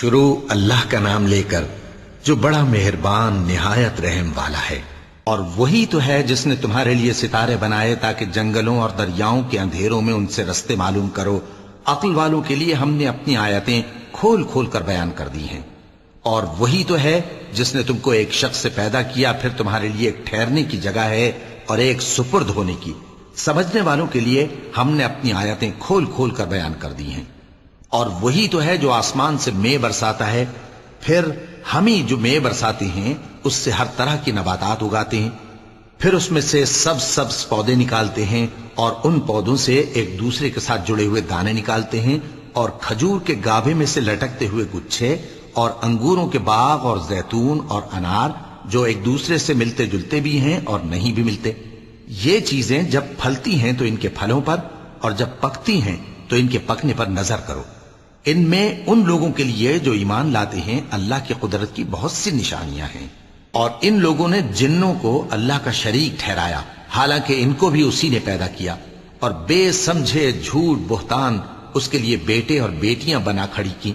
شروع اللہ کا نام لے کر جو بڑا مہربان نہایت رحم والا ہے۔ اور وہی تو ہے جس نے تمہارے لیے ستارے بنائے تاکہ جنگلوں اور دریاؤں کے اندھیروں میں ان سے رستے معلوم کرو۔ عقل والوں کے لیے ہم نے اپنی آیتیں کھول کھول کر بیان کر دی ہیں۔ اور وہی تو ہے جس نے تم کو ایک شخص سے پیدا کیا، پھر تمہارے لیے ایک ٹھہرنے کی جگہ ہے اور ایک سپرد ہونے کی۔ سمجھنے والوں کے لیے ہم نے اپنی آیتیں کھول کھول کر بیان کر دی ہیں۔ اور وہی تو ہے جو آسمان سے مے برساتا ہے، پھر ہم ہی جو مے برساتے ہیں اس سے ہر طرح کی نباتات اگاتے ہیں، پھر اس میں سے سبز پودے نکالتے ہیں اور ان پودوں سے ایک دوسرے کے ساتھ جڑے ہوئے دانے نکالتے ہیں، اور کھجور کے گابھے میں سے لٹکتے ہوئے گچھے، اور انگوروں کے باغ اور زیتون اور انار جو ایک دوسرے سے ملتے جلتے بھی ہیں اور نہیں بھی ملتے۔ یہ چیزیں جب پھلتی ہیں تو ان کے پھلوں پر، اور جب پکتی ہیں تو ان کے پکنے پر نظر کرو۔ ان میں ان لوگوں کے لیے جو ایمان لاتے ہیں اللہ کی قدرت کی بہت سی نشانیاں ہیں۔ اور ان لوگوں نے جنوں کو اللہ کا شریک ٹھہرایا، حالانکہ ان کو بھی اسی نے پیدا کیا، اور بے سمجھے جھوٹ بہتان اس کے لیے بیٹے اور بیٹیاں بنا کھڑی کی۔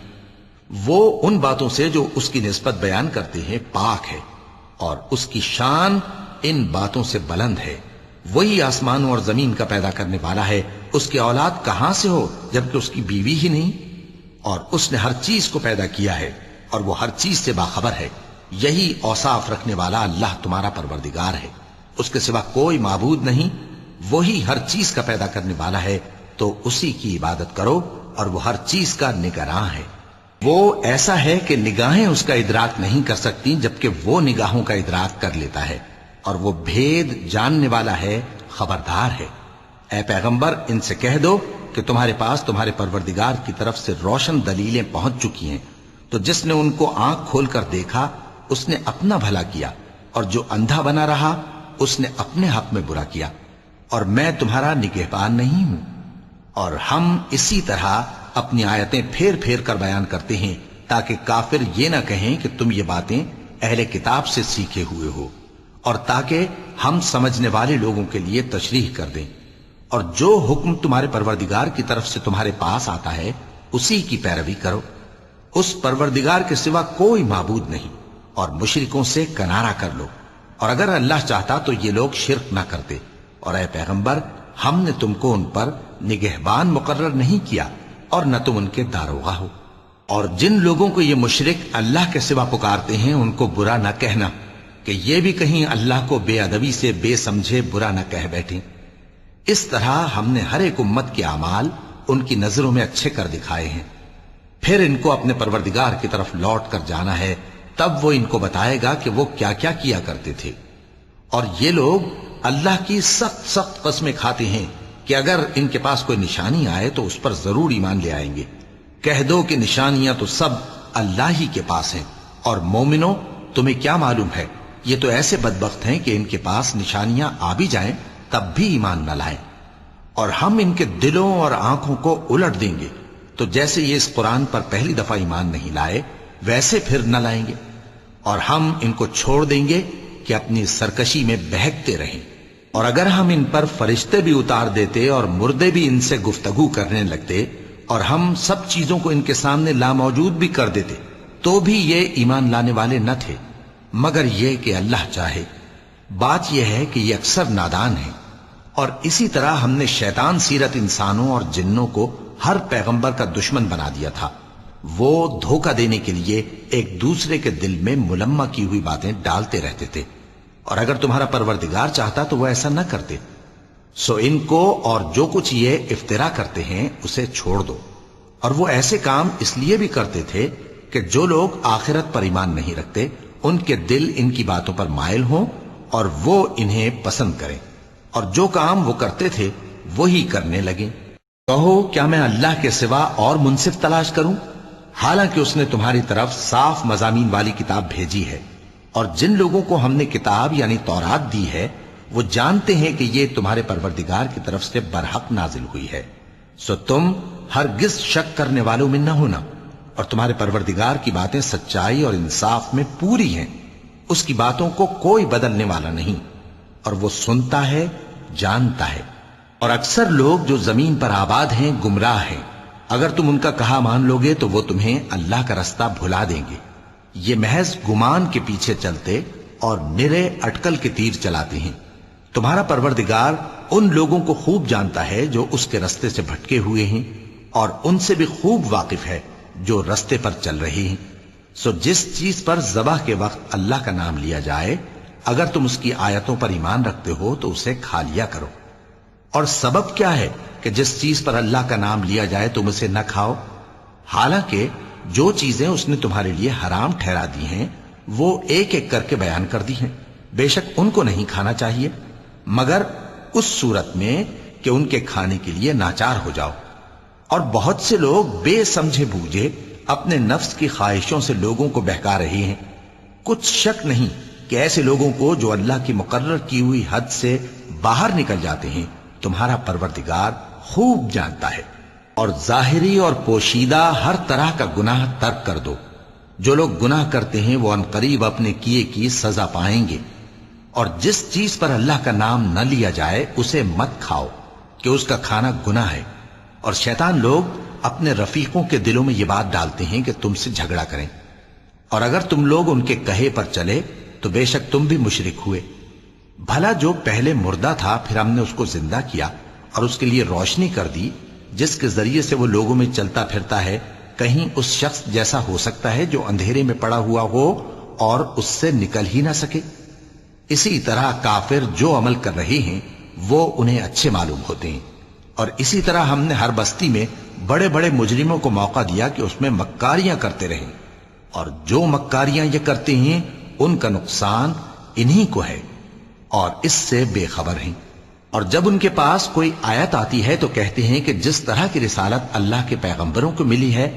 وہ ان باتوں سے جو اس کی نسبت بیان کرتے ہیں پاک ہے، اور اس کی شان ان باتوں سے بلند ہے۔ وہی آسمانوں اور زمین کا پیدا کرنے والا ہے، اس کی اولاد کہاں سے ہو جبکہ اس کی بیوی ہی نہیں؟ اور اس نے ہر چیز کو پیدا کیا ہے اور وہ ہر چیز سے باخبر ہے۔ یہی اوصاف رکھنے والا اللہ تمہارا پروردگار ہے، اس کے سوا کوئی معبود نہیں۔ وہی ہر چیز کا پیدا کرنے والا ہے، تو اسی کی عبادت کرو، اور وہ ہر چیز کا نگراں ہے۔ وہ ایسا ہے کہ نگاہیں اس کا ادراک نہیں کر سکتی، جبکہ وہ نگاہوں کا ادراک کر لیتا ہے، اور وہ بھید جاننے والا ہے، خبردار ہے۔ اے پیغمبر ان سے کہہ دو کہ تمہارے پاس تمہارے پروردگار کی طرف سے روشن دلیلیں پہنچ چکی ہیں، تو جس نے ان کو آنکھ کھول کر دیکھا اس نے اپنا بھلا کیا، اور جو اندھا بنا رہا اس نے اپنے حق میں برا کیا، اور میں تمہارا نگہبان نہیں ہوں۔ اور ہم اسی طرح اپنی آیتیں پھیر پھیر کر بیان کرتے ہیں تاکہ کافر یہ نہ کہیں کہ تم یہ باتیں اہل کتاب سے سیکھے ہوئے ہو، اور تاکہ ہم سمجھنے والے لوگوں کے لیے تشریح کر دیں۔ اور جو حکم تمہارے پروردگار کی طرف سے تمہارے پاس آتا ہے اسی کی پیروی کرو۔ اس پروردگار کے سوا کوئی معبود نہیں، اور مشرکوں سے کنارہ کر لو، اور اگر اللہ چاہتا تو یہ لوگ شرک نہ کرتے۔ اور اے پیغمبر ہم نے تم کو ان پر نگہبان مقرر نہیں کیا، اور نہ تم ان کے داروغہ ہو۔ اور جن لوگوں کو یہ مشرک اللہ کے سوا پکارتے ہیں ان کو برا نہ کہنا، کہ یہ بھی کہیں اللہ کو بے ادبی سے بے سمجھے برا نہ کہہ بیٹھیں۔ اس طرح ہم نے ہر ایک امت کے اعمال ان کی نظروں میں اچھے کر دکھائے ہیں، پھر ان کو اپنے پروردگار کی طرف لوٹ کر جانا ہے، تب وہ ان کو بتائے گا کہ وہ کیا کیا کیا کرتے تھے۔ اور یہ لوگ اللہ کی سخت سخت قسمیں کھاتے ہیں کہ اگر ان کے پاس کوئی نشانی آئے تو اس پر ضرور ایمان لے آئیں گے۔ کہہ دو کہ نشانیاں تو سب اللہ ہی کے پاس ہیں، اور مومنوں تمہیں کیا معلوم ہے، یہ تو ایسے بدبخت ہیں کہ ان کے پاس نشانیاں آ بھی جائیں تب بھی ایمان نہ لائیں۔ اور ہم ان کے دلوں اور آنکھوں کو الٹ دیں گے، تو جیسے یہ اس قرآن پر پہلی دفعہ ایمان نہیں لائے ویسے پھر نہ لائیں گے، اور ہم ان کو چھوڑ دیں گے کہ اپنی سرکشی میں بہکتے رہیں۔ اور اگر ہم ان پر فرشتے بھی اتار دیتے اور مردے بھی ان سے گفتگو کرنے لگتے، اور ہم سب چیزوں کو ان کے سامنے لاموجود بھی کر دیتے، تو بھی یہ ایمان لانے والے نہ تھے، مگر یہ کہ اللہ چاہے۔ بات یہ ہے کہ یہ اکثر نادان ہیں۔ اور اسی طرح ہم نے شیطان سیرت انسانوں اور جنوں کو ہر پیغمبر کا دشمن بنا دیا تھا۔ وہ دھوکہ دینے کے لیے ایک دوسرے کے دل میں ملمہ کی ہوئی باتیں ڈالتے رہتے تھے، اور اگر تمہارا پروردگار چاہتا تو وہ ایسا نہ کرتے۔ سو ان کو اور جو کچھ یہ افترا کرتے ہیں اسے چھوڑ دو۔ اور وہ ایسے کام اس لیے بھی کرتے تھے کہ جو لوگ آخرت پر ایمان نہیں رکھتے ان کے دل ان کی باتوں پر مائل ہوں اور وہ انہیں پسند کریں، اور جو کام وہ کرتے تھے وہی کرنے لگیں۔ کہو کیا میں اللہ کے سوا اور منصف تلاش کروں، حالانکہ اس نے تمہاری طرف صاف مضامین والی کتاب بھیجی ہے۔ اور جن لوگوں کو ہم نے کتاب یعنی تورات دی ہے وہ جانتے ہیں کہ یہ تمہارے پروردگار کی طرف سے برحق نازل ہوئی ہے، سو تم ہرگز شک کرنے والوں میں نہ ہونا۔ اور تمہارے پروردگار کی باتیں سچائی اور انصاف میں پوری ہیں، اس کی باتوں کو کوئی بدلنے والا نہیں، اور وہ سنتا ہے، جانتا ہے۔ اور اکثر لوگ جو زمین پر آباد ہیں گمراہ ہیں، اگر تم ان کا کہا مان لوگے تو وہ تمہیں اللہ کا رستہ بھلا دیں گے. یہ محض گمان کے پیچھے چلتے اور نرے اٹکل کے تیر چلاتے ہیں. تمہارا پروردگار ان لوگوں کو خوب جانتا ہے جو اس کے رستے سے بھٹکے ہوئے ہیں، اور ان سے بھی خوب واقف ہے جو رستے پر چل رہے ہیں. سو جس چیز پر ذبح کے وقت اللہ کا نام لیا جائے، اگر تم اس کی آیتوں پر ایمان رکھتے ہو تو اسے کھا لیا کرو. اور سبب کیا ہے کہ جس چیز پر اللہ کا نام لیا جائے تم اسے نہ کھاؤ؟ حالانکہ جو چیزیں اس نے تمہارے لیے حرام ٹھہرا دی ہیں وہ ایک ایک کر کے بیان کر دی ہیں. بے شک ان کو نہیں کھانا چاہیے مگر اس صورت میں کہ ان کے کھانے کے لیے ناچار ہو جاؤ. اور بہت سے لوگ بے سمجھے بوجھے اپنے نفس کی خواہشوں سے لوگوں کو بہکا رہے ہیں. کچھ شک نہیں کہ ایسے لوگوں کو جو اللہ کی مقرر کی ہوئی حد سے باہر نکل جاتے ہیں تمہارا پروردگار خوب جانتا ہے. اور ظاہری اور پوشیدہ ہر طرح کا گناہ ترک کر دو. جو لوگ گناہ کرتے ہیں وہ عنقریب اپنے کیے کی سزا پائیں گے. اور جس چیز پر اللہ کا نام نہ لیا جائے اسے مت کھاؤ کہ اس کا کھانا گناہ ہے. اور شیطان لوگ اپنے رفیقوں کے دلوں میں یہ بات ڈالتے ہیں کہ تم سے جھگڑا کریں، اور اگر تم لوگ ان کے کہے پر چلے تو بے شک تم بھی مشرک ہوئے. بھلا جو پہلے مردہ تھا پھر ہم نے اس کو زندہ کیا اور اس کے لیے روشنی کر دی جس کے ذریعے سے وہ لوگوں میں چلتا پھرتا ہے، کہیں اس شخص جیسا ہو سکتا ہے جو اندھیرے میں پڑا ہوا ہو اور اس سے نکل ہی نہ سکے؟ اسی طرح کافر جو عمل کر رہے ہیں وہ انہیں اچھے معلوم ہوتے ہیں. اور اسی طرح ہم نے ہر بستی میں بڑے بڑے مجرموں کو موقع دیا کہ اس میں مکاریاں کرتے رہیں، اور جو مکاریاں یہ کرتے ہیں ان کا نقصان انہی کو ہے اور اس سے بے خبر ہیں. اور جب ان کے پاس کوئی آیت آتی ہے تو کہتے ہیں کہ جس طرح کی رسالت اللہ کے پیغمبروں کو ملی ہے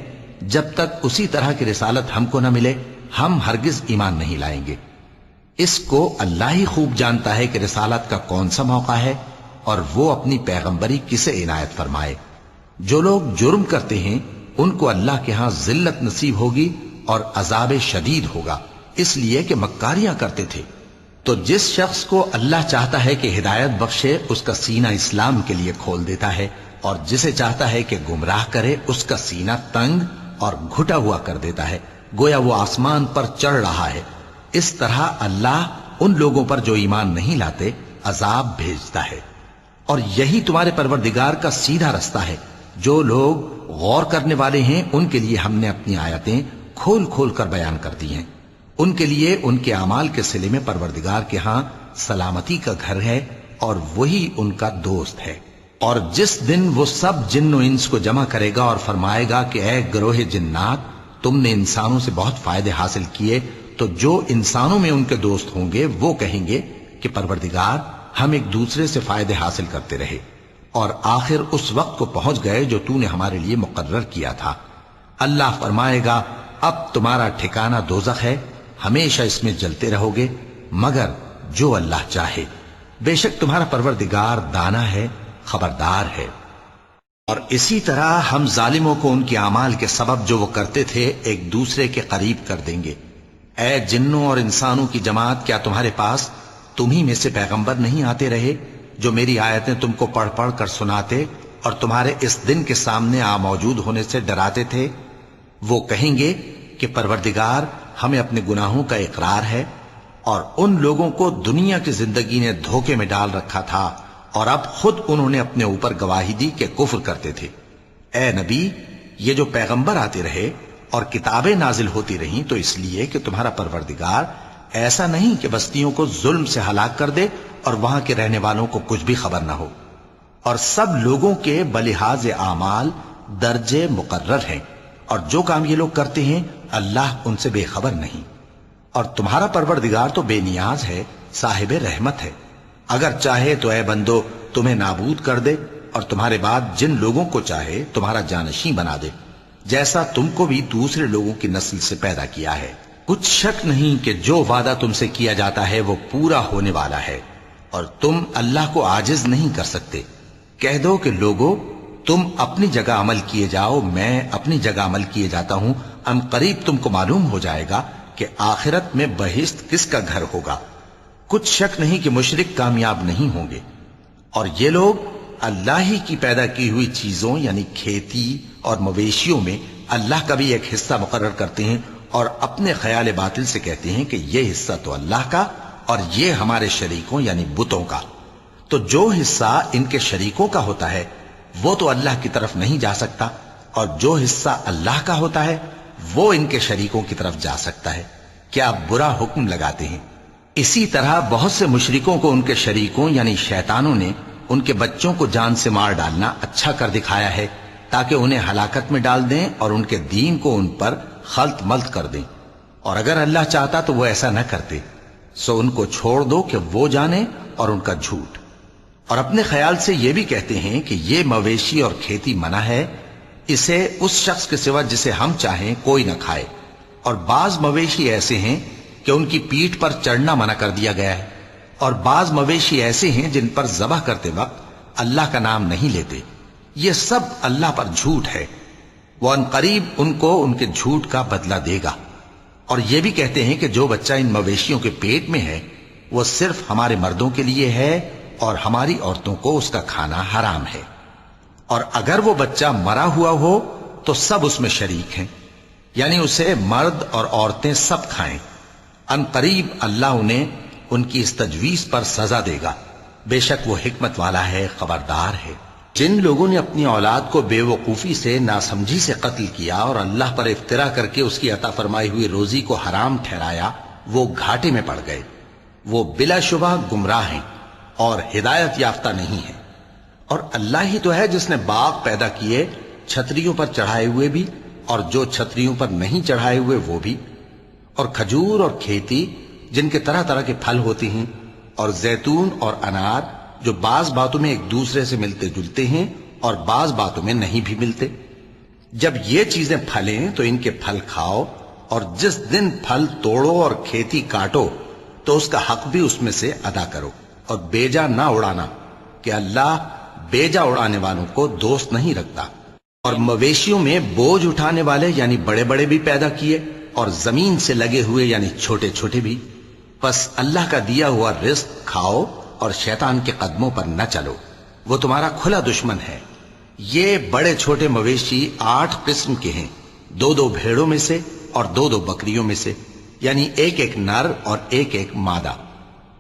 جب تک اسی طرح کی رسالت ہم کو نہ ملے ہم ہرگز ایمان نہیں لائیں گے. اس کو اللہ ہی خوب جانتا ہے کہ رسالت کا کون سا موقع ہے اور وہ اپنی پیغمبری کسے عنایت فرمائے. جو لوگ جرم کرتے ہیں ان کو اللہ کے ہاں ذلت نصیب ہوگی اور عذاب شدید ہوگا، اس لیے کہ مکاریاں کرتے تھے. تو جس شخص کو اللہ چاہتا ہے کہ ہدایت بخشے اس کا سینہ اسلام کے لیے کھول دیتا ہے، اور جسے چاہتا ہے کہ گمراہ کرے اس کا سینہ تنگ اور گھٹا ہوا کر دیتا ہے، گویا وہ آسمان پر چڑھ رہا ہے. اس طرح اللہ ان لوگوں پر جو ایمان نہیں لاتے عذاب بھیجتا ہے. اور یہی تمہارے پروردگار کا سیدھا رستہ ہے. جو لوگ غور کرنے والے ہیں ان کے لیے ہم نے اپنی آیتیں کھول کھول کر بیان کر دی ہیں. ان کے لیے ان کے اعمال کے صلے میں پروردگار کے ہاں سلامتی کا گھر ہے اور وہی ان کا دوست ہے. اور جس دن وہ سب جن و انس کو جمع کرے گا اور فرمائے گا کہ اے گروہ جنات، تم نے انسانوں سے بہت فائدے حاصل کیے، تو جو انسانوں میں ان کے دوست ہوں گے وہ کہیں گے کہ پروردگار ہم ایک دوسرے سے فائدے حاصل کرتے رہے اور آخر اس وقت کو پہنچ گئے جو تو نے ہمارے لیے مقرر کیا تھا. اللہ فرمائے گا اب تمہارا ٹھکانہ دوزخ ہے، ہمیشہ اس میں جلتے رہو گے مگر جو اللہ چاہے. بے شک تمہارا پروردگار دانا ہے، خبردار ہے. اور اسی طرح ہم ظالموں کو ان کے اعمال کے سبب جو وہ کرتے تھے ایک دوسرے کے قریب کر دیں گے. اے جنوں اور انسانوں کی جماعت، کیا تمہارے پاس تمہیں میں سے پیغمبر نہیں آتے رہے جو میری آیتیں تم کو پڑھ پڑھ کر سناتے اور تمہارے اس دن کے سامنے موجود ہونے سے ڈراتے تھے؟ وہ کہیں گے کہ پروردگار ہمیں اپنے گناہوں کا اقرار ہے، اور ان لوگوں کو دنیا کی زندگی نے دھوکے میں ڈال رکھا تھا اور اب خود انہوں نے اپنے اوپر گواہی دی کہ کفر کرتے تھے. اے نبی، یہ جو پیغمبر آتے رہے اور کتابیں نازل ہوتی رہیں تو اس لیے کہ تمہارا پروردگار ایسا نہیں کہ بستیوں کو ظلم سے ہلاک کر دے اور وہاں کے رہنے والوں کو کچھ بھی خبر نہ ہو. اور سب لوگوں کے بلحاظ اعمال درجے مقرر ہیں، اور جو کام یہ لوگ کرتے ہیں اللہ ان سے بے خبر نہیں. اور تمہارا پروردگار تو بے نیاز ہے، صاحب رحمت ہے. اگر چاہے تو اے بندو تمہیں نابود کر دے اور تمہارے بعد جن لوگوں کو چاہے تمہارا جانشین بنا دے، جیسا تم کو بھی دوسرے لوگوں کی نسل سے پیدا کیا ہے. کچھ شک نہیں کہ جو وعدہ تم سے کیا جاتا ہے وہ پورا ہونے والا ہے، اور تم اللہ کو عاجز نہیں کر سکتے. کہہ دو کہ لوگو تم اپنی جگہ عمل کیے جاؤ، میں اپنی جگہ عمل کیے جاتا ہوں. ان قریب تم کو معلوم ہو جائے گا کہ آخرت میں بہشت کس کا گھر ہوگا. کچھ شک نہیں کہ مشرک کامیاب نہیں ہوں گے. اور یہ لوگ اللہ ہی کی پیدا کی ہوئی چیزوں یعنی کھیتی اور مویشیوں میں اللہ کا بھی ایک حصہ مقرر کرتے ہیں اور اپنے خیال باطل سے کہتے ہیں کہ یہ حصہ تو اللہ کا اور یہ ہمارے شریکوں یعنی بتوں کا، تو جو حصہ ان کے شریکوں کا ہوتا ہے وہ تو اللہ کی طرف نہیں جا سکتا، اور جو حصہ اللہ کا ہوتا ہے وہ ان کے شریکوں کی طرف جا سکتا ہے۔ کیا برا حکم لگاتے ہیں۔ اسی طرح بہت سے مشرکوں کو ان کے شریکوں یعنی شیطانوں نے ان کے بچوں کو جان سے مار ڈالنا اچھا کر دکھایا ہے تاکہ انہیں ہلاکت میں ڈال دیں اور ان کے دین کو ان پر خلط ملط کر دیں، اور اگر اللہ چاہتا تو وہ ایسا نہ کرتے، سو ان کو چھوڑ دو کہ وہ جانے اور ان کا جھوٹ۔ اور اپنے خیال سے یہ بھی کہتے ہیں کہ یہ مویشی اور کھیتی منع ہے، اسے اس شخص کے سوا جسے ہم چاہیں کوئی نہ کھائے، اور بعض مویشی ایسے ہیں کہ ان کی پیٹھ پر چڑھنا منع کر دیا گیا ہے، اور بعض مویشی ایسے ہیں جن پر ذبح کرتے وقت اللہ کا نام نہیں لیتے، یہ سب اللہ پر جھوٹ ہے، وہ ان قریب ان کو ان کے جھوٹ کا بدلہ دے گا۔ اور یہ بھی کہتے ہیں کہ جو بچہ ان مویشیوں کے پیٹ میں ہے وہ صرف ہمارے مردوں کے لیے ہے اور ہماری عورتوں کو اس کا کھانا حرام ہے، اور اگر وہ بچہ مرا ہوا ہو تو سب اس میں شریک ہیں، یعنی اسے مرد اور عورتیں سب کھائیں، ان قریب اللہ انہیں ان کی اس تجویز پر سزا دے گا، بے شک وہ حکمت والا ہے، خبردار ہے۔ جن لوگوں نے اپنی اولاد کو بے وقوفی سے ناسمجھی سے قتل کیا اور اللہ پر افترا کر کے اس کی عطا فرمائی ہوئی روزی کو حرام ٹھہرایا، وہ گھاٹے میں پڑ گئے، وہ بلا شبہ گمراہ ہیں اور ہدایت یافتہ نہیں ہیں۔ اور اللہ ہی تو ہے جس نے باغ پیدا کیے، چھتریوں پر چڑھائے ہوئے بھی اور جو چھتریوں پر نہیں چڑھائے ہوئے وہ بھی، اور کھجور اور کھیتی جن کے طرح طرح کے پھل ہوتے ہیں، اور زیتون اور انار جو بعض باتوں میں ایک دوسرے سے ملتے جلتے ہیں اور بعض باتوں میں نہیں بھی ملتے۔ جب یہ چیزیں پھلیں تو ان کے پھل کھاؤ، اور جس دن پھل توڑو اور کھیتی کاٹو تو اس کا حق بھی اس میں سے ادا کرو، اور بیجا نہ اڑانا کہ اللہ بیجا اڑانے والوں کو دوست نہیں رکھتا۔ اور مویشیوں میں بوجھ اٹھانے والے یعنی بڑے بڑے بھی پیدا کیے، اور زمین سے لگے ہوئے یعنی چھوٹے چھوٹے بھی، پس اللہ کا دیا ہوا رزق کھاؤ اور شیطان کے قدموں پر نہ چلو، وہ تمہارا کھلا دشمن ہے۔ یہ بڑے چھوٹے مویشی 8 قسم کے ہیں، 2 بھیڑوں میں سے اور 2 بکریوں میں سے، یعنی ایک نر اور ایک مادہ۔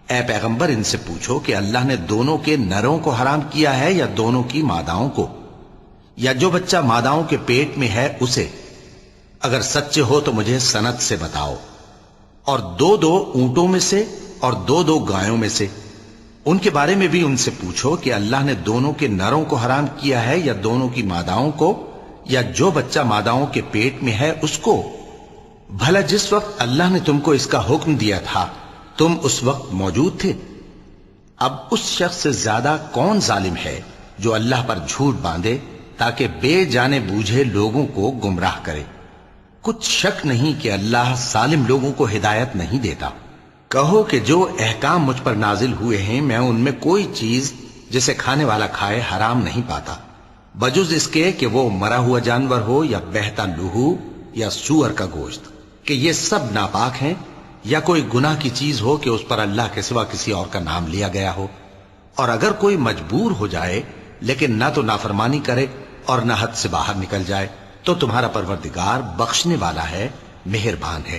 اے پیغمبر ان سے پوچھو کہ اللہ نے دونوں کے نروں کو حرام کیا ہے یا دونوں کی ماداؤں کو، یا جو بچہ ماداؤں کے پیٹ میں ہے اسے؟ اگر سچے ہو تو مجھے سند سے بتاؤ۔ اور 2 اونٹوں میں سے اور 2 گایوں میں سے، ان کے بارے میں بھی ان سے پوچھو کہ اللہ نے دونوں کے نروں کو حرام کیا ہے یا دونوں کی ماداؤں کو، یا جو بچہ ماداؤں کے پیٹ میں ہے اس کو؟ بھلا جس وقت اللہ نے تم کو اس کا حکم دیا تھا تم اس وقت موجود تھے؟ اب اس شخص سے زیادہ کون ظالم ہے جو اللہ پر جھوٹ باندھے تاکہ بے جانے بوجھے لوگوں کو گمراہ کرے؟ کچھ شک نہیں کہ اللہ ظالم لوگوں کو ہدایت نہیں دیتا۔ کہو کہ جو احکام مجھ پر نازل ہوئے ہیں میں ان میں کوئی چیز جسے کھانے والا کھائے حرام نہیں پاتا، بجز اس کے کہ وہ مرا ہوا جانور ہو یا بہتا لہو یا سور کا گوشت، کہ یہ سب ناپاک ہیں، یا کوئی گناہ کی چیز ہو کہ اس پر اللہ کے سوا کسی اور کا نام لیا گیا ہو۔ اور اگر کوئی مجبور ہو جائے لیکن نہ تو نافرمانی کرے اور نہ حد سے باہر نکل جائے تو تمہارا پروردگار بخشنے والا ہے، مہربان ہے۔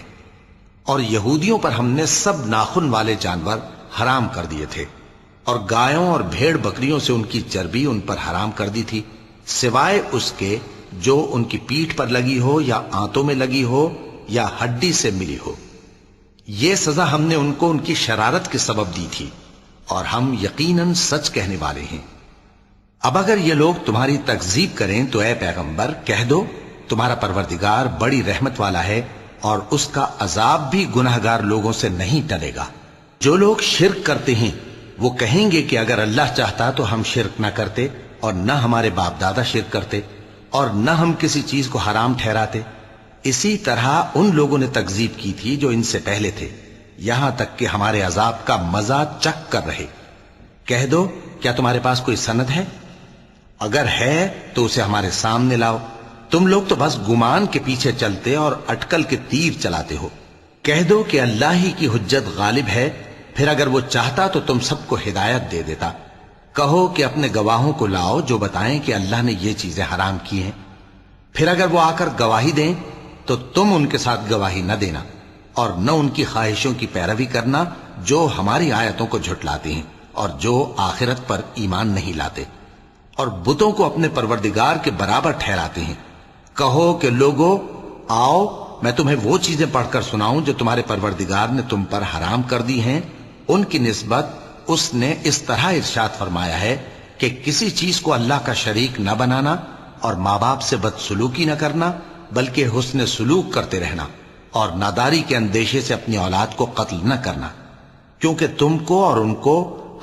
اور یہودیوں پر ہم نے سب ناخن والے جانور حرام کر دیے تھے، اور گایوں اور بھیڑ بکریوں سے ان کی چربی ان پر حرام کر دی تھی، سوائے اس کے جو ان کی پیٹھ پر لگی ہو یا آنتوں میں لگی ہو یا ہڈی سے ملی ہو۔ یہ سزا ہم نے ان کو ان کی شرارت کے سبب دی تھی، اور ہم یقیناً سچ کہنے والے ہیں۔ اب اگر یہ لوگ تمہاری تکذیب کریں تو اے پیغمبر کہہ دو تمہارا پروردگار بڑی رحمت والا ہے، اور اس کا عذاب بھی گناہگار لوگوں سے نہیں ٹلے گا۔ جو لوگ شرک کرتے ہیں وہ کہیں گے کہ اگر اللہ چاہتا تو ہم شرک نہ کرتے، اور نہ ہمارے باپ دادا شرک کرتے، اور نہ ہم کسی چیز کو حرام ٹھہراتے۔ اسی طرح ان لوگوں نے تکذیب کی تھی جو ان سے پہلے تھے، یہاں تک کہ ہمارے عذاب کا مزہ چکھ کر رہے۔ کہہ دو کیا تمہارے پاس کوئی سند ہے؟ اگر ہے تو اسے ہمارے سامنے لاؤ، تم لوگ تو بس گمان کے پیچھے چلتے اور اٹکل کے تیر چلاتے ہو۔ کہہ دو کہ اللہ ہی کی حجت غالب ہے، پھر اگر وہ چاہتا تو تم سب کو ہدایت دے دیتا۔ کہو کہ اپنے گواہوں کو لاؤ جو بتائیں کہ اللہ نے یہ چیزیں حرام کی ہیں۔ پھر اگر وہ آ کر گواہی دیں تو تم ان کے ساتھ گواہی نہ دینا اور نہ ان کی خواہشوں کی پیروی کرنا جو ہماری آیتوں کو جھٹلاتے ہیں اور جو آخرت پر ایمان نہیں لاتے اور بتوں کو اپنے پروردگار کے برابر ٹھہراتے ہیں۔ کہو کہ لوگو آؤ میں تمہیں وہ چیزیں پڑھ کر سناؤں جو تمہارے پروردگار نے تم پر حرام کر دی ہیں۔ ان کی نسبت اس نے اس طرح ارشاد فرمایا ہے کہ کسی چیز کو اللہ کا شریک نہ بنانا اور ماں باپ سے بدسلوکی نہ کرنا بلکہ حسن سلوک کرتے رہنا اور ناداری کے اندیشے سے اپنی اولاد کو قتل نہ کرنا، کیونکہ تم کو اور ان کو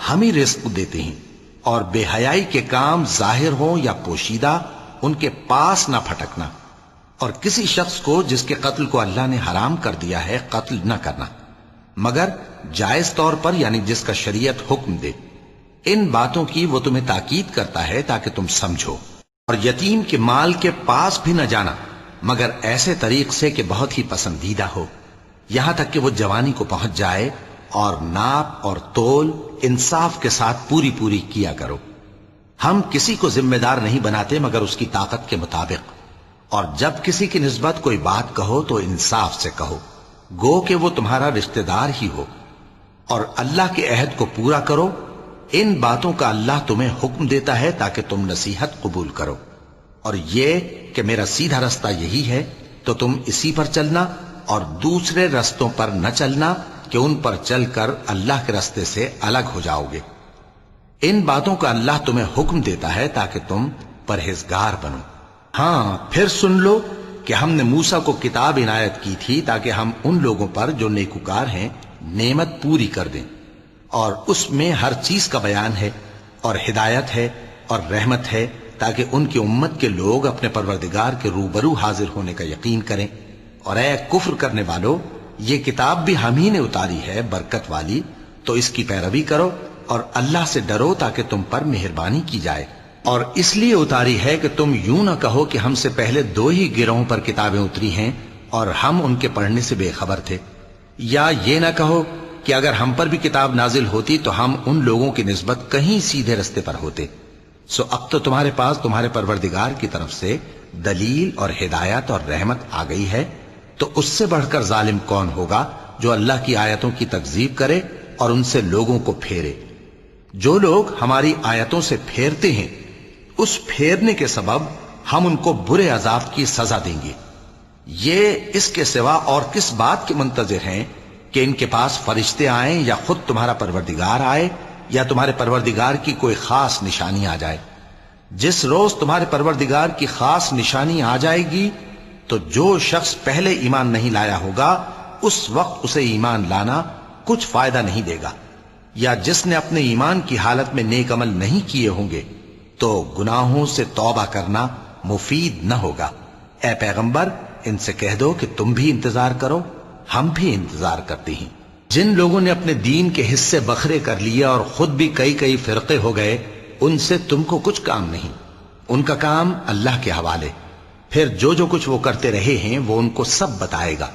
ہم ہی رزق دیتے ہیں، اور بے حیائی کے کام ظاہر ہوں یا پوشیدہ ان کے پاس نہ پھٹکنا، اور کسی شخص کو جس کے قتل کو اللہ نے حرام کر دیا ہے قتل نہ کرنا مگر جائز طور پر، یعنی جس کا شریعت حکم دے۔ ان باتوں کی وہ تمہیں تاکید کرتا ہے تاکہ تم سمجھو۔ اور یتیم کے مال کے پاس بھی نہ جانا مگر ایسے طریق سے کہ بہت ہی پسندیدہ ہو، یہاں تک کہ وہ جوانی کو پہنچ جائے، اور ناپ اور تول انصاف کے ساتھ پوری پوری کیا کرو۔ ہم کسی کو ذمہ دار نہیں بناتے مگر اس کی طاقت کے مطابق، اور جب کسی کی نسبت کوئی بات کہو تو انصاف سے کہو، گو کہ وہ تمہارا رشتہ دار ہی ہو، اور اللہ کے عہد کو پورا کرو۔ ان باتوں کا اللہ تمہیں حکم دیتا ہے تاکہ تم نصیحت قبول کرو، اور یہ کہ میرا سیدھا رستہ یہی ہے تو تم اسی پر چلنا اور دوسرے رستوں پر نہ چلنا کہ ان پر چل کر اللہ کے رستے سے الگ ہو جاؤ گے۔ ان باتوں کا اللہ تمہیں حکم دیتا ہے تاکہ تم پرہیزگار بنو۔ ہاں پھر سن لو کہ ہم نے موسیٰ کو کتاب عنایت کی تھی تاکہ ہم ان لوگوں پر جو نیکوکار ہیں نعمت پوری کر دیں، اور اس میں ہر چیز کا بیان ہے اور ہدایت ہے اور رحمت ہے تاکہ ان کی امت کے لوگ اپنے پروردگار کے روبرو حاضر ہونے کا یقین کریں۔ اور اے کفر کرنے والو، یہ کتاب بھی ہم ہی نے اتاری ہے برکت والی، تو اس کی پیروی کرو اور اللہ سے ڈرو تاکہ تم پر مہربانی کی جائے۔ اور اس لیے اتاری ہے کہ تم یوں نہ کہو کہ ہم سے پہلے 2 ہی گروہوں پر کتابیں اتری ہیں اور ہم ان کے پڑھنے سے بے خبر تھے، یا یہ نہ کہو کہ اگر ہم پر بھی کتاب نازل ہوتی تو ہم ان لوگوں کی نسبت کہیں سیدھے رستے پر ہوتے۔ سو اب تو تمہارے پاس تمہارے پروردگار کی طرف سے دلیل اور ہدایت اور رحمت آ گئی ہے، تو اس سے بڑھ کر ظالم کون ہوگا جو اللہ کی آیتوں کی تکذیب کرے اور ان سے لوگوں کو پھیرے۔ جو لوگ ہماری آیتوں سے پھیرتے ہیں اس پھیرنے کے سبب ہم ان کو برے عذاب کی سزا دیں گے۔ یہ اس کے سوا اور کس بات کے منتظر ہیں کہ ان کے پاس فرشتے آئیں یا خود تمہارا پروردگار آئے یا تمہارے پروردگار کی کوئی خاص نشانی آ جائے۔ جس روز تمہارے پروردگار کی خاص نشانی آ جائے گی تو جو شخص پہلے ایمان نہیں لایا ہوگا اس وقت اسے ایمان لانا کچھ فائدہ نہیں دے گا، یا جس نے اپنے ایمان کی حالت میں نیک عمل نہیں کیے ہوں گے تو گناہوں سے توبہ کرنا مفید نہ ہوگا۔ اے پیغمبر ان سے کہہ دو کہ تم بھی انتظار کرو، ہم بھی انتظار کرتے ہیں۔ جن لوگوں نے اپنے دین کے حصے بکھرے کر لیے اور خود بھی کئی فرقے ہو گئے، ان سے تم کو کچھ کام نہیں، ان کا کام اللہ کے حوالے۔ پھر جو کچھ وہ کرتے رہے ہیں وہ ان کو سب بتائے گا۔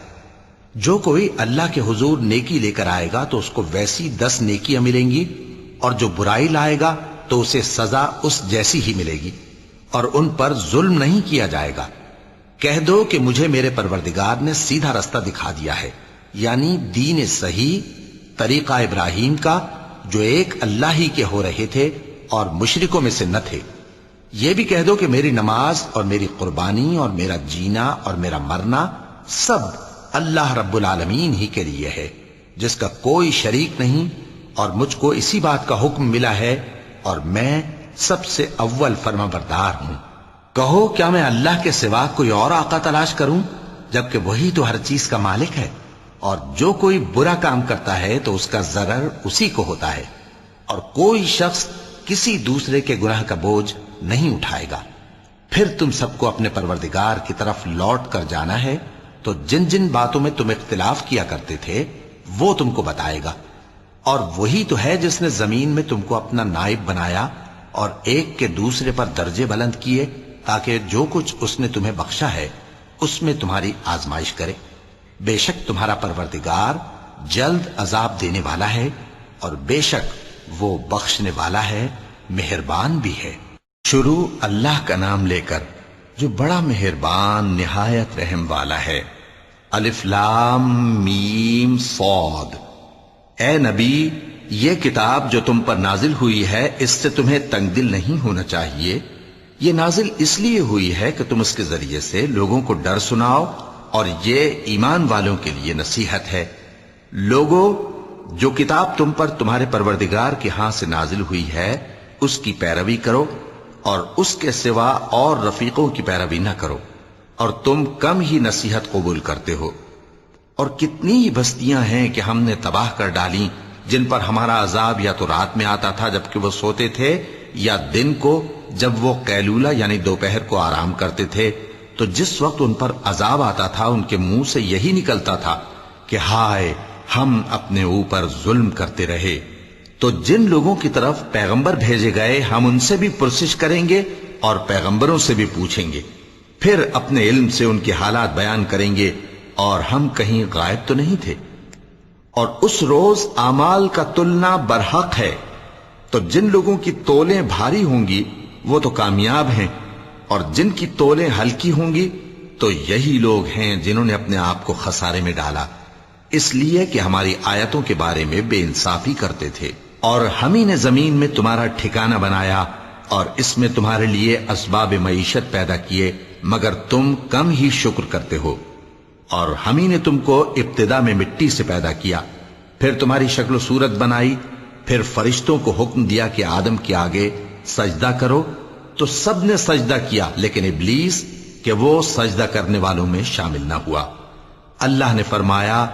جو کوئی اللہ کے حضور نیکی لے کر آئے گا تو اس کو ویسی 10 نیکیاں ملیں گی، اور جو برائی لائے گا تو اسے سزا اس جیسی ہی ملے گی، اور ان پر ظلم نہیں کیا جائے گا۔ کہہ دو کہ مجھے میرے پروردگار نے سیدھا رستہ دکھا دیا ہے، یعنی دین صحیح، طریقہ ابراہیم کا، جو ایک اللہ ہی کے ہو رہے تھے اور مشرکوں میں سے نہ تھے۔ یہ بھی کہہ دو کہ میری نماز اور میری قربانی اور میرا جینا اور میرا مرنا سب اللہ رب العالمین ہی کے لیے ہے، جس کا کوئی شریک نہیں، اور مجھ کو اسی بات کا حکم ملا ہے اور میں سب سے اول فرما بردار ہوں۔ کہو کیا میں اللہ کے سوا کوئی اور آقا تلاش کروں جبکہ وہی تو ہر چیز کا مالک ہے، اور جو کوئی برا کام کرتا ہے تو اس کا ضرر اسی کو ہوتا ہے، اور کوئی شخص کسی دوسرے کے گناہ کا بوجھ نہیں اٹھائے گا۔ پھر تم سب کو اپنے پروردگار کی طرف لوٹ کر جانا ہے، تو جن جن باتوں میں تم اختلاف کیا کرتے تھے وہ تم کو بتائے گا، اور وہی تو ہے جس نے زمین میں تم کو اپنا نائب بنایا اور ایک کے دوسرے پر درجے بلند کیے تاکہ جو کچھ اس نے تمہیں بخشا ہے اس میں تمہاری آزمائش کرے۔ بے شک تمہارا پروردگار جلد عذاب دینے والا ہے، اور بے شک وہ بخشنے والا ہے، مہربان بھی ہے۔ شروع اللہ کا نام لے کر جو بڑا مہربان نہایت رحم والا ہے۔ الف لام میم صاد۔ اے نبی، یہ کتاب جو تم پر نازل ہوئی ہے اس سے تمہیں تنگ دل نہیں ہونا چاہیے۔ یہ نازل اس لیے ہوئی ہے کہ تم اس کے ذریعے سے لوگوں کو ڈر سناؤ، اور یہ ایمان والوں کے لیے نصیحت ہے۔ لوگوں، جو کتاب تم پر تمہارے پروردگار کے ہاں سے نازل ہوئی ہے اس کی پیروی کرو، اور اس کے سوا اور رفیقوں کی پیروی نہ کرو، اور تم کم ہی نصیحت قبول کرتے ہو۔ اور کتنی ہی بستیاں ہیں کہ ہم نے تباہ کر ڈالی، جن پر ہمارا عذاب یا تو رات میں آتا تھا جبکہ وہ سوتے تھے، یا دن کو جب وہ قیلولہ یعنی دوپہر کو آرام کرتے تھے، تو جس وقت ان پر عذاب آتا تھا ان کے منہ سے یہی نکلتا تھا کہ ہائے، ہم اپنے اوپر ظلم کرتے رہے۔ تو جن لوگوں کی طرف پیغمبر بھیجے گئے ہم ان سے بھی پرسش کریں گے اور پیغمبروں سے بھی پوچھیں گے، پھر اپنے علم سے ان کے حالات بیان کریں گے، اور ہم کہیں غائب تو نہیں تھے۔ اور اس روز اعمال کا تلنا برحق ہے، تو جن لوگوں کی تولیں بھاری ہوں گی وہ تو کامیاب ہیں، اور جن کی تولیں ہلکی ہوں گی تو یہی لوگ ہیں جنہوں نے اپنے آپ کو خسارے میں ڈالا، اس لیے کہ ہماری آیتوں کے بارے میں بے انصافی کرتے تھے۔ اور ہم ہی نے زمین میں تمہارا ٹھکانہ بنایا، اور اس میں تمہارے لیے اسباب معیشت پیدا کیے، مگر تم کم ہی شکر کرتے ہو۔ اور ہم ہی نے تم کو ابتدا میں مٹی سے پیدا کیا، پھر تمہاری شکل و صورت بنائی، پھر فرشتوں کو حکم دیا کہ آدم کے آگے سجدہ کرو، تو سب نے سجدہ کیا لیکن ابلیس کہ وہ سجدہ کرنے والوں میں شامل نہ ہوا۔ اللہ نے فرمایا،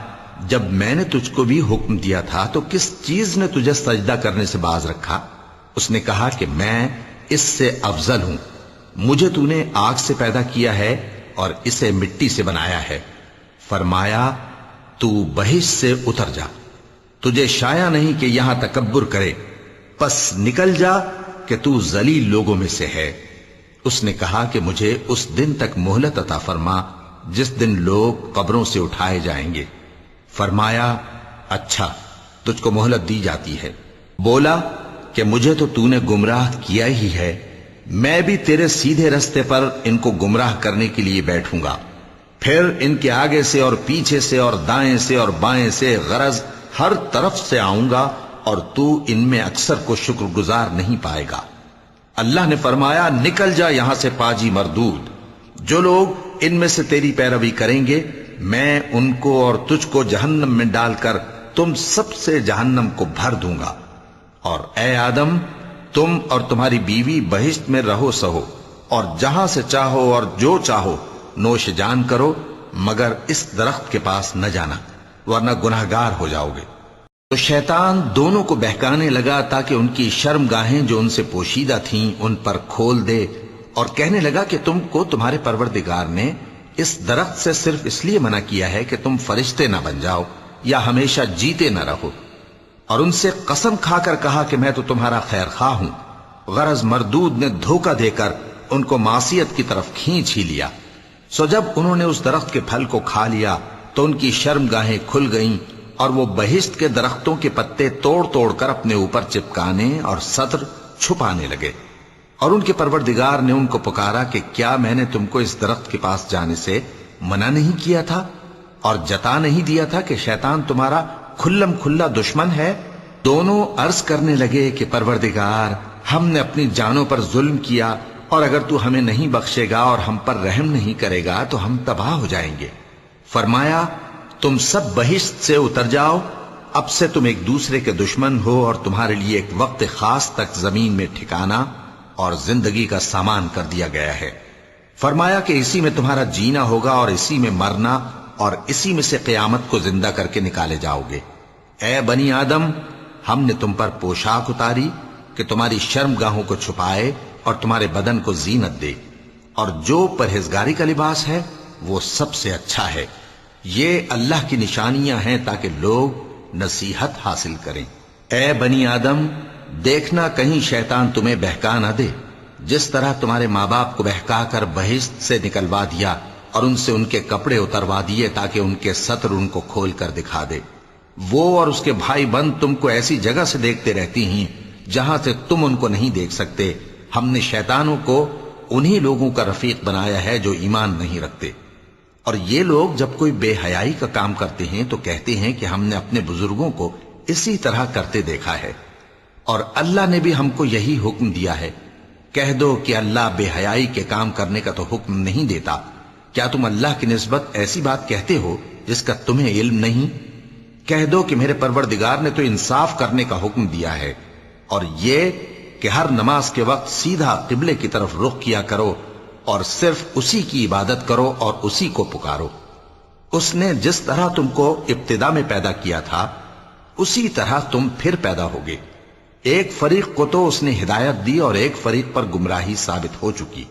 جب میں نے تجھ کو بھی حکم دیا تھا تو کس چیز نے تجھے سجدہ کرنے سے باز رکھا؟ اس نے کہا کہ میں اس سے افضل ہوں، مجھے تو نے آگ سے پیدا کیا ہے اور اسے مٹی سے بنایا ہے۔ فرمایا، تو بہشت سے اتر جا، تجھے شایع نہیں کہ یہاں تکبر کرے، پس نکل جا کہ تو ذلیل لوگوں میں سے ہے۔ اس نے کہا کہ مجھے اس دن تک مہلت عطا فرما جس دن لوگ قبروں سے اٹھائے جائیں گے۔ فرمایا، اچھا، تجھ کو مہلت دی جاتی ہے۔ بولا کہ مجھے تو نے گمراہ کیا ہی ہے، میں بھی تیرے سیدھے رستے پر ان کو گمراہ کرنے کے لیے بیٹھوں گا، پھر ان کے آگے سے اور پیچھے سے اور دائیں سے اور بائیں سے غرض ہر طرف سے آؤں گا، اور تو ان میں اکثر کو شکر گزار نہیں پائے گا۔ اللہ نے فرمایا، نکل جا یہاں سے پاجی مردود، جو لوگ ان میں سے تیری پیروی کریں گے میں ان کو اور تجھ کو جہنم میں ڈال کر تم سب سے جہنم کو بھر دوں گا۔ اور اے آدم، تم اور تمہاری بیوی بہشت میں رہو سہو، اور جہاں سے چاہو اور جو چاہو نوش جان کرو، مگر اس درخت کے پاس نہ جانا ورنہ گناہگار ہو جاؤ گے۔ تو شیطان دونوں کو بہکانے لگا تاکہ ان کی شرم گاہیں جو ان سے پوشیدہ تھیں ان پر کھول دے، اور کہنے لگا کہ تم کو تمہارے پروردگار نے اس درخت سے صرف اس لیے منع کیا ہے کہ تم فرشتے نہ بن جاؤ یا ہمیشہ جیتے نہ رہو۔ اور ان سے قسم کھا کر کہا کہ میں تو تمہارا خیر خواہ ہوں۔ غرض مردود نے دھوکہ دے کر ان کو معصیت کی طرف کھینچ ہی لیا۔ سو جب انہوں نے اس درخت کے پھل کو کھا لیا تو ان کی شرم گاہیں کھل گئیں، اور وہ بہشت کے درختوں کے پتے توڑ توڑ کر اپنے اوپر چپکانے اور سطر چھپانے لگے۔ اور ان کے پروردگار نے ان کو پکارا کہ کیا میں نے تم کو اس درخت کے پاس جانے سے منع نہیں کیا تھا اور جتا نہیں دیا تھا کہ شیطان تمہارا کھلم کھلا دشمن ہے؟ دونوں عرض کرنے لگے کہ پروردگار، ہم نے اپنی جانوں پر ظلم کیا، اور اگر تو ہمیں نہیں بخشے گا اور ہم پر رحم نہیں کرے گا تو ہم تباہ ہو جائیں گے۔ فرمایا، تم سب بہشت سے اتر جاؤ، اب سے تم ایک دوسرے کے دشمن ہو، اور تمہارے لیے ایک وقت خاص تک زمین میں ٹھکانا اور زندگی کا سامان کر دیا گیا ہے۔ فرمایا کہ اسی میں تمہارا جینا ہوگا اور اسی میں مرنا، اور اسی میں سے قیامت کو زندہ کر کے نکالے جاؤ گے۔ اے بنی آدم، ہم نے تم پر پوشاک اتاری کہ تمہاری شرم گاہوں کو چھپائے اور تمہارے بدن کو زینت دے، اور جو پرہیزگاری کا لباس ہے وہ سب سے اچھا ہے۔ یہ اللہ کی نشانیاں ہیں تاکہ لوگ نصیحت حاصل کریں۔ اے بنی آدم، دیکھنا کہیں شیطان تمہیں بہکا نہ دے، جس طرح تمہارے ماں باپ کو بہکا کر بہشت سے نکلوا دیا اور ان سے ان کے کپڑے اتروا دیے تاکہ ان کے سطر ان کو کھول کر دکھا دے۔ وہ اور اس کے بھائی بند تم کو ایسی جگہ سے دیکھتے رہتی ہیں جہاں سے تم ان کو نہیں دیکھ سکتے۔ ہم نے شیطانوں کو انہی لوگوں کا رفیق بنایا ہے جو ایمان نہیں رکھتے۔ اور یہ لوگ جب کوئی بے حیائی کا کام کرتے ہیں تو کہتے ہیں کہ ہم نے اپنے بزرگوں کو اسی طرح کرتے دیکھا ہے، اور اللہ نے بھی ہم کو یہی حکم دیا ہے۔ کہہ دو کہ اللہ بے حیائی کے کام کرنے کا تو حکم نہیں دیتا، کیا تم اللہ کی نسبت ایسی بات کہتے ہو جس کا تمہیں علم نہیں؟ کہہ دو کہ میرے پروردگار نے تو انصاف کرنے کا حکم دیا ہے، اور یہ کہ ہر نماز کے وقت سیدھا قبلے کی طرف رخ کیا کرو اور صرف اسی کی عبادت کرو اور اسی کو پکارو۔ اس نے جس طرح تم کو ابتدا میں پیدا کیا تھا اسی طرح تم پھر پیدا ہوگے۔ ایک فریق کو تو اس نے ہدایت دی اور ایک فریق پر گمراہی ثابت ہو چکی۔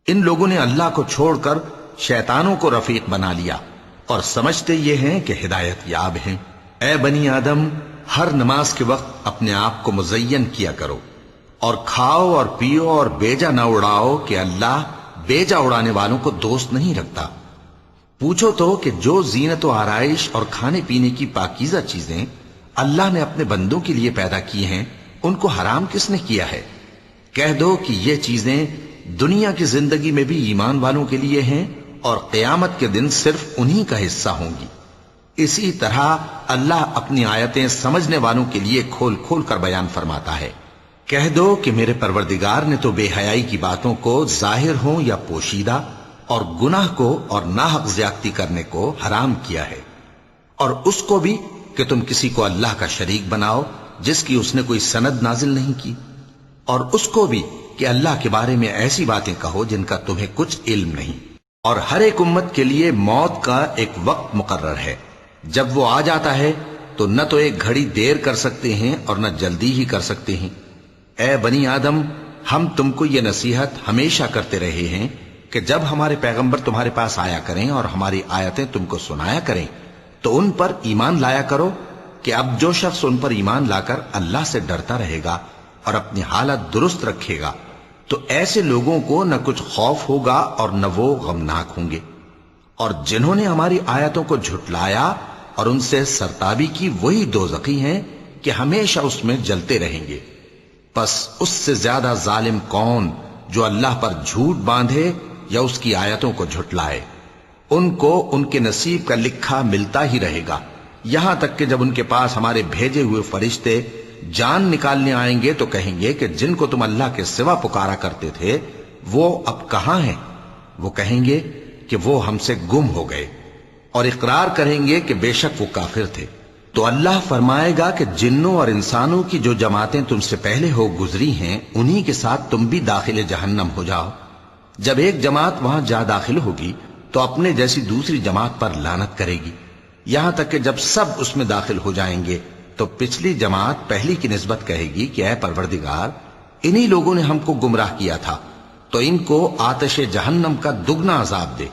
ان لوگوں نے اللہ کو چھوڑ کر شیطانوں کو رفیق بنا لیا اور سمجھتے یہ ہیں کہ ہدایت یاب ہیں۔ اے بنی آدم، ہر نماز کے وقت اپنے آپ کو مزین کیا کرو اور کھاؤ اور پیو اور بیجا نہ اڑاؤ کہ اللہ بیجا اڑانے والوں کو دوست نہیں رکھتا۔ پوچھو تو کہ جو زینت و آرائش اور کھانے پینے کی پاکیزہ چیزیں اللہ نے اپنے بندوں کے لیے پیدا کی ہیں ان کو حرام کس نے کیا ہے؟ کہہ دو کہ یہ چیزیں دنیا کی زندگی میں بھی ایمان والوں کے لیے ہیں اور قیامت کے دن صرف انہی کا حصہ ہوں گی۔ اسی طرح اللہ اپنی آیتیں سمجھنے والوں کے لیے کھول کھول کر بیان فرماتا ہے۔ کہہ دو کہ میرے پروردگار نے تو بے حیائی کی باتوں کو ظاہر ہوں یا پوشیدہ اور گناہ کو اور ناحق زیادتی کرنے کو حرام کیا ہے، اور اس کو بھی کہ تم کسی کو اللہ کا شریک بناؤ جس کی اس نے کوئی سند نازل نہیں کی، اور اس کو بھی کہ اللہ کے بارے میں ایسی باتیں کہو جن کا تمہیں کچھ علم نہیں۔ اور ہر ایک امت کے لیے موت کا ایک وقت مقرر ہے، جب وہ آ جاتا ہے تو نہ تو ایک گھڑی دیر کر سکتے ہیں اور نہ جلدی ہی کر سکتے ہیں۔ اے بنی آدم، ہم تم کو یہ نصیحت ہمیشہ کرتے رہے ہیں کہ جب ہمارے پیغمبر تمہارے پاس آیا کریں اور ہماری آیتیں تم کو سنایا کریں تو ان پر ایمان لایا کرو، کہ اب جو شخص ان پر ایمان لا کر اللہ سے ڈرتا رہے گا اور اپنی حالت درست رکھے گا تو ایسے لوگوں کو نہ کچھ خوف ہوگا اور نہ وہ غمناک ہوں گے۔ اور جنہوں نے ہماری آیتوں کو جھٹلایا اور ان سے سرتابی کی وہی دوزخی ہیں کہ ہمیشہ اس میں جلتے رہیں گے۔ پس اس سے زیادہ ظالم کون جو اللہ پر جھوٹ باندھے یا اس کی آیتوں کو جھٹلائے؟ ان کو ان کے نصیب کا لکھا ملتا ہی رہے گا، یہاں تک کہ جب ان کے پاس ہمارے بھیجے ہوئے فرشتے جان نکالنے آئیں گے تو کہیں گے کہ جن کو تم اللہ کے سوا پکارا کرتے تھے وہ اب کہاں ہیں؟ وہ کہیں گے کہ وہ ہم سے گم ہو گئے، اور اقرار کریں گے کہ بے شک وہ کافر تھے۔ تو اللہ فرمائے گا کہ جنوں اور انسانوں کی جو جماعتیں تم سے پہلے ہو گزری ہیں انہی کے ساتھ تم بھی داخل جہنم ہو جاؤ۔ جب ایک جماعت وہاں جا داخل ہوگی تو اپنے جیسی دوسری جماعت پر لعنت کرے گی، یہاں تک کہ جب سب اس میں داخل ہو جائیں گے تو پچھلی جماعت پہلی کی نسبت کہے گی کہ اے پروردگار، انہی لوگوں نے ہم کو گمراہ کیا تھا، تو ان کو آتش جہنم کا دگنا عذاب دے۔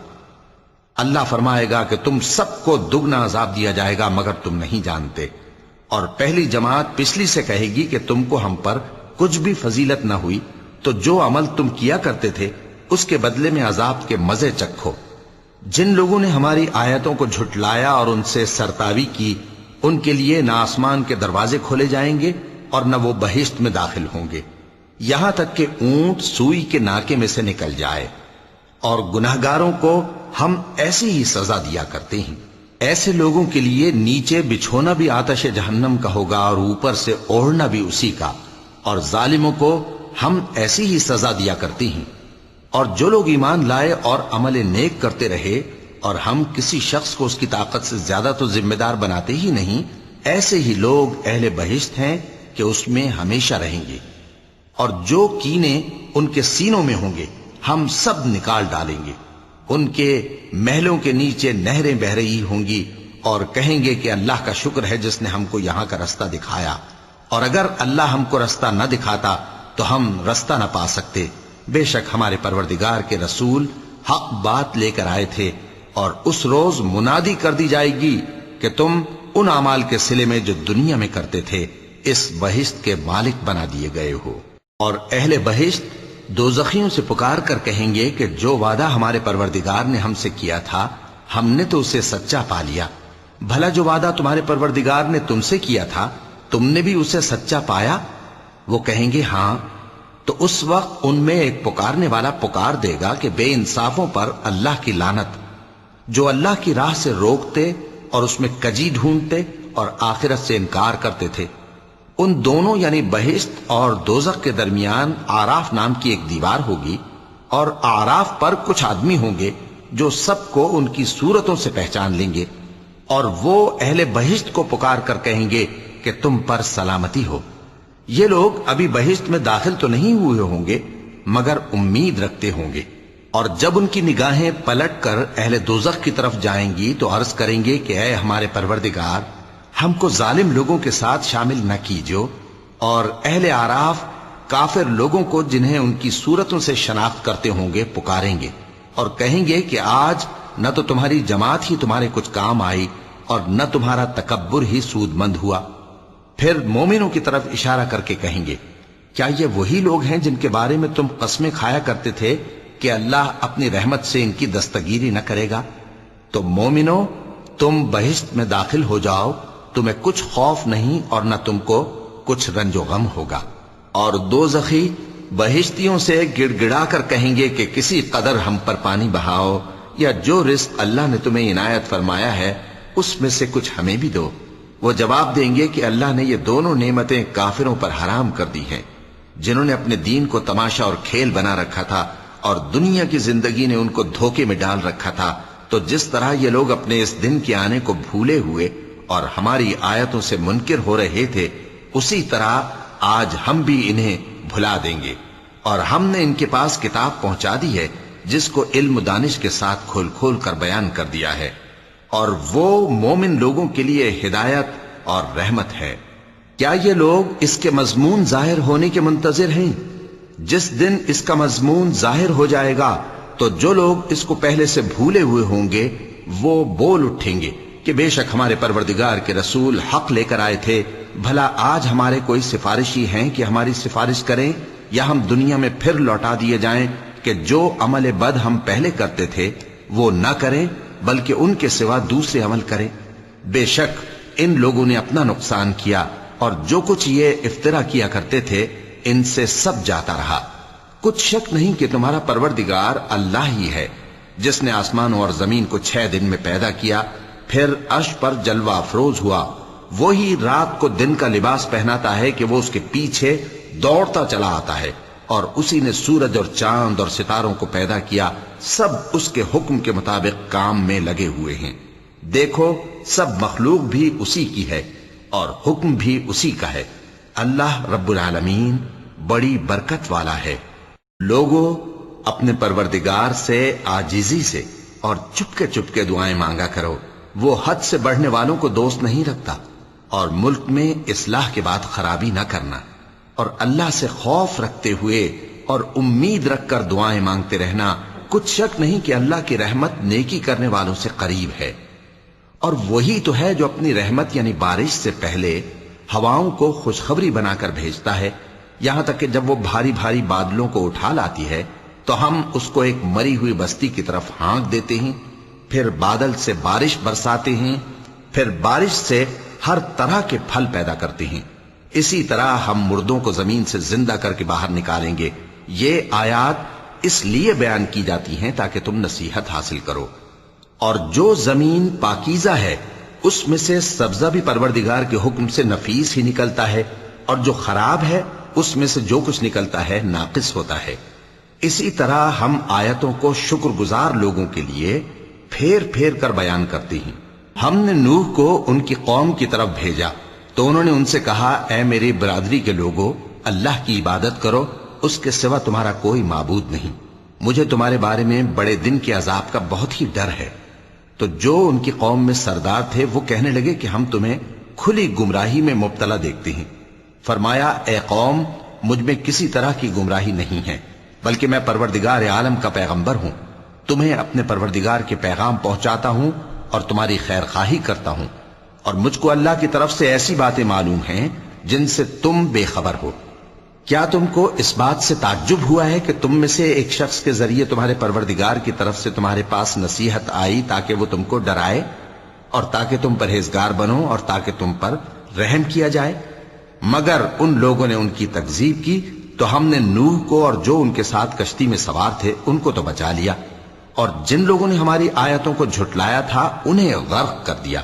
اللہ فرمائے گا کہ تم سب کو دگنا عذاب دیا جائے گا مگر تم نہیں جانتے۔ اور پہلی جماعت پچھلی سے کہے گی کہ تم کو ہم پر کچھ بھی فضیلت نہ ہوئی، تو جو عمل تم کیا کرتے تھے اس کے بدلے میں عذاب کے مزے چکھو۔ جن لوگوں نے ہماری آیتوں کو جھٹلایا اور ان سے سرتاوی کی ان کے لیے نہ آسمان کے دروازے کھولے جائیں گے اور نہ وہ بہشت میں داخل ہوں گے، یہاں تک کہ اونٹ سوئی کے ناکے میں سے نکل جائے۔ اور گناہگاروں کو ہم ایسی ہی سزا دیا کرتے ہیں۔ ایسے لوگوں کے لیے نیچے بچھونا بھی آتش جہنم کا ہوگا اور اوپر سے اوڑھنا بھی اسی کا، اور ظالموں کو ہم ایسی ہی سزا دیا کرتے ہیں۔ اور جو لوگ ایمان لائے اور عمل نیک کرتے رہے اور ہم کسی شخص کو اس کی طاقت سے زیادہ تو ذمہ دار بناتے ہی نہیں، ایسے ہی لوگ اہل بہشت ہیں کہ اس میں ہمیشہ رہیں گے۔ اور جو کینے ان کے سینوں میں ہوں گے ہم سب نکال ڈالیں گے، ان کے محلوں کے نیچے نہریں بہہ رہی ہوں گی، اور کہیں گے کہ اللہ کا شکر ہے جس نے ہم کو یہاں کا رستہ دکھایا، اور اگر اللہ ہم کو رستہ نہ دکھاتا تو ہم رستہ نہ پا سکتے۔ بے شک ہمارے پروردگار کے رسول حق بات لے کر آئے تھے، اور اس روز منادی کر دی جائے گی کہ تم ان اعمال کے صلے میں جو دنیا میں کرتے تھے اس بہشت کے مالک بنا دیے گئے ہو۔ اور اہل بہشت دوزخیوں سے پکار کر کہیں گے کہ جو وعدہ ہمارے پروردگار نے ہم سے کیا تھا ہم نے تو اسے سچا پا لیا۔ بھلا جو وعدہ تمہارے پروردگار نے تم سے کیا تھا تم نے بھی اسے سچا پایا؟ وہ کہیں گے ہاں۔ تو اس وقت ان میں ایک پکارنے والا پکار دے گا کہ بے انصافوں پر اللہ کی لعنت، جو اللہ کی راہ سے روکتے اور اس میں کجی ڈھونڈتے اور آخرت سے انکار کرتے تھے۔ ان دونوں یعنی بہشت اور دوزخ کے درمیان آراف نام کی ایک دیوار ہوگی، اور آراف پر کچھ آدمی ہوں گے جو سب کو ان کی صورتوں سے پہچان لیں گے، اور وہ اہل بہشت کو پکار کر کہیں گے کہ تم پر سلامتی ہو۔ یہ لوگ ابھی بہشت میں داخل تو نہیں ہوئے ہوں گے مگر امید رکھتے ہوں گے، اور جب ان کی نگاہیں پلٹ کر اہل دوزخ کی طرف جائیں گی تو عرض کریں گے کہ اے ہمارے پروردگار، ہم کو ظالم لوگوں کے ساتھ شامل نہ کیجو۔ اور اہل آراف کافر لوگوں کو جنہیں ان کی صورتوں سے شناخت کرتے ہوں گے پکاریں گے اور کہیں گے کہ آج نہ تو تمہاری جماعت ہی تمہارے کچھ کام آئی اور نہ تمہارا تکبر ہی سود مند ہوا۔ پھر مومنوں کی طرف اشارہ کر کے کہیں گے، کیا یہ وہی لوگ ہیں جن کے بارے میں تم قسمیں کھایا کرتے تھے کہ اللہ اپنی رحمت سے ان کی دستگیری نہ کرے گا؟ تو مومنوں، تم بہشت میں داخل ہو جاؤ، تمہیں کچھ خوف نہیں اور نہ تم کو کچھ رنج و غم ہوگا۔ اور دوزخی بہشتیوں سے گڑ گڑا کر کہیں گے کہ کسی قدر ہم پر پانی بہاؤ، یا جو رزق اللہ نے تمہیں عنایت فرمایا ہے اس میں سے کچھ ہمیں بھی دو۔ وہ جواب دیں گے کہ اللہ نے یہ دونوں نعمتیں کافروں پر حرام کر دی ہیں، جنہوں نے اپنے دین کو تماشا اور کھیل بنا رکھا تھا اور دنیا کی زندگی نے ان کو دھوکے میں ڈال رکھا تھا۔ تو جس طرح یہ لوگ اپنے اس دن کے آنے کو بھولے ہوئے اور ہماری آیتوں سے منکر ہو رہے تھے، اسی طرح آج ہم بھی انہیں بھلا دیں گے۔ اور ہم نے ان کے پاس کتاب پہنچا دی ہے جس کو علم و دانش کے ساتھ کھول کھول کر بیان کر دیا ہے، اور وہ مومن لوگوں کے لیے ہدایت اور رحمت ہے۔ کیا یہ لوگ اس کے مضمون ظاہر ہونے کے منتظر ہیں؟ جس دن اس کا مضمون ظاہر ہو جائے گا تو جو لوگ اس کو پہلے سے بھولے ہوئے ہوں گے وہ بول اٹھیں گے کہ بے شک ہمارے پروردگار کے رسول حق لے کر آئے تھے، بھلا آج ہمارے کوئی سفارشی ہیں کہ ہماری سفارش کریں، یا ہم دنیا میں پھر لوٹا دیے جائیں کہ جو عمل بد ہم پہلے کرتے تھے وہ نہ کریں بلکہ ان کے سوا دوسرے عمل کریں۔ بے شک ان لوگوں نے اپنا نقصان کیا، اور جو کچھ یہ افطرا کیا کرتے تھے ان سے سب جاتا رہا۔ کچھ شک نہیں کہ تمہارا پروردگار اللہ ہی ہے، جس نے آسمانوں اور زمین کو 6 دن میں پیدا کیا، پھر عرش پر جلوہ افروز ہوا۔ وہی رات کو دن کا لباس پہناتا ہے کہ وہ اس کے پیچھے دوڑتا چلا آتا ہے، اور اسی نے سورج اور چاند اور ستاروں کو پیدا کیا، سب اس کے حکم کے مطابق کام میں لگے ہوئے ہیں۔ دیکھو سب مخلوق بھی اسی کی ہے اور حکم بھی اسی کا ہے۔ اللہ رب العالمین بڑی برکت والا ہے۔ لوگوں، اپنے پروردگار سے عاجزی سے اور چپکے دعائیں مانگا کرو، وہ حد سے بڑھنے والوں کو دوست نہیں رکھتا، اور ملک میں اصلاح کے بعد خرابی نہ کرنا، اور اللہ سے خوف رکھتے ہوئے اور امید رکھ کر دعائیں مانگتے رہنا۔ کچھ شک نہیں کہ اللہ کی رحمت نیکی کرنے والوں سے قریب ہے، اور وہی تو ہے جو اپنی رحمت یعنی بارش سے پہلے ہواؤں کو خوشخبری بنا کر بھیجتا ہے، یہاں تک کہ جب وہ بھاری بھاری بادلوں کو اٹھا لاتی ہے تو ہم اس کو ایک مری ہوئی بستی کی طرف ہانک دیتے ہیں، پھر بادل سے بارش برساتے ہیں، پھر بارش سے ہر طرح کے پھل پیدا کرتے ہیں۔ اسی طرح ہم مردوں کو زمین سے زندہ کر کے باہر نکالیں گے۔ یہ آیات اس لیے بیان کی جاتی ہیں تاکہ تم نصیحت حاصل کرو۔ اور جو زمین پاکیزہ ہے اس میں سے سبزہ بھی پروردگار کے حکم سے نفیس ہی نکلتا ہے، اور جو خراب ہے اس میں سے جو کچھ نکلتا ہے ناقص ہوتا ہے۔ اسی طرح ہم آیتوں کو شکر گزار لوگوں کے لیے پھیر پھیر کر بیان کرتے ہیں۔ ہم نے نوح کو ان کی قوم کی طرف بھیجا تو انہوں نے ان سے کہا، اے میری برادری کے لوگوں، اللہ کی عبادت کرو، اس کے سوا تمہارا کوئی معبود نہیں۔ مجھے تمہارے بارے میں بڑے دن کے عذاب کا بہت ہی ڈر ہے۔ تو جو ان کی قوم میں سردار تھے وہ کہنے لگے کہ ہم تمہیں کھلی گمراہی میں مبتلا دیکھتے ہیں۔ فرمایا، اے قوم، مجھ میں کسی طرح کی گمراہی نہیں ہے، بلکہ میں پروردگار عالم کا پیغمبر ہوں، تمہیں اپنے پروردگار کے پیغام پہنچاتا ہوں اور تمہاری خیر خواہی کرتا ہوں، اور مجھ کو اللہ کی طرف سے ایسی باتیں معلوم ہیں جن سے تم بے خبر ہو۔ کیا تم کو اس بات سے تعجب ہوا ہے کہ تم میں سے ایک شخص کے ذریعے تمہارے پروردگار کی طرف سے تمہارے پاس نصیحت آئی تاکہ وہ تم کو ڈرائے اور تاکہ تم پرہیزگار بنو اور تاکہ تم پر رحم کیا جائے؟ مگر ان لوگوں نے ان کی تکذیب کی تو ہم نے نوح کو اور جو ان کے ساتھ کشتی میں سوار تھے ان کو تو بچا لیا، اور جن لوگوں نے ہماری آیتوں کو جھٹلایا تھا انہیں غرق کر دیا۔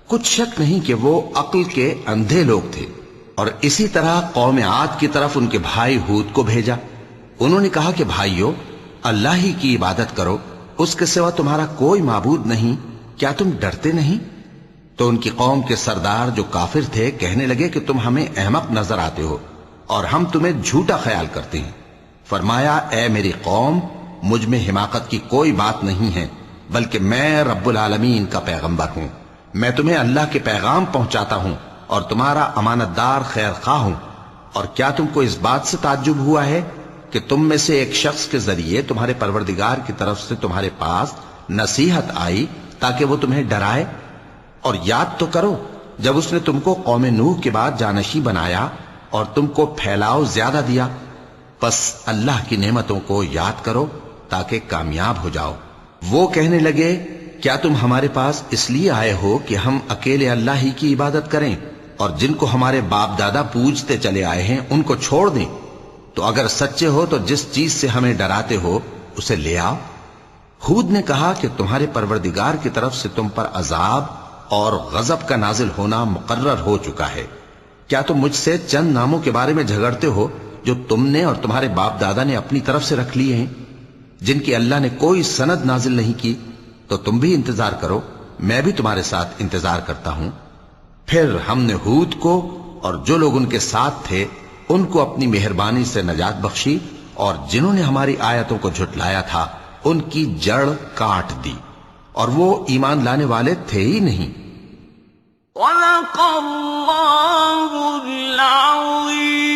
کچھ شک نہیں کہ وہ عقل کے اندھے لوگ تھے۔ اور اسی طرح قوم عاد کی طرف ان کے بھائی ہود کو بھیجا۔ انہوں نے کہا کہ بھائیو، اللہ ہی کی عبادت کرو، اس کے سوا تمہارا کوئی معبود نہیں، کیا تم ڈرتے نہیں؟ تو ان کی قوم کے سردار جو کافر تھے کہنے لگے کہ تم ہمیں احمق نظر آتے ہو اور ہم تمہیں جھوٹا خیال کرتے ہیں۔ فرمایا، اے میری قوم، مجھ میں حماقت کی کوئی بات نہیں ہے، بلکہ میں رب العالمین کا پیغمبر ہوں۔ میں تمہیں اللہ کے پیغام پہنچاتا ہوں اور تمہارا امانت دار خیر خواہ ہوں۔ اور کیا تم کو اس بات سے تعجب ہوا ہے کہ تم میں سے ایک شخص کے ذریعے تمہارے پروردگار کی طرف سے تمہارے پاس نصیحت آئی تاکہ وہ تمہیں ڈرائے؟ اور یاد تو کرو جب اس نے تم کو قوم نوح کے بعد جانشین بنایا اور تم کو پھیلاؤ زیادہ دیا، پس اللہ کی نعمتوں کو یاد کرو تاکہ کامیاب ہو جاؤ۔ وہ کہنے لگے، کیا تم ہمارے پاس اس لیے آئے ہو کہ ہم اکیلے اللہ ہی کی عبادت کریں اور جن کو ہمارے باپ دادا پوجتے چلے آئے ہیں ان کو چھوڑ دیں؟ تو اگر سچے ہو تو جس چیز سے ہمیں ڈراتے ہو اسے لے آؤ۔ ہود نے کہا کہ تمہارے پروردگار کی طرف سے تم پر عذاب اور غضب کا نازل ہونا مقرر ہو چکا ہے۔ کیا تم مجھ سے چند ناموں کے بارے میں جھگڑتے ہو جو تم نے اور تمہارے باپ دادا نے اپنی طرف سے رکھ لیے ہیں، جن کی اللہ نے کوئی سند نازل نہیں کی؟ تو تم بھی انتظار کرو، میں بھی تمہارے ساتھ انتظار کرتا ہوں۔ پھر ہم نے ہود کو اور جو لوگ ان کے ساتھ تھے ان کو اپنی مہربانی سے نجات بخشی، اور جنہوں نے ہماری آیتوں کو جھٹلایا تھا ان کی جڑ کاٹ دی، اور وہ ایمان لانے والے تھے ہی نہیں۔ صدق اللہ العظیم۔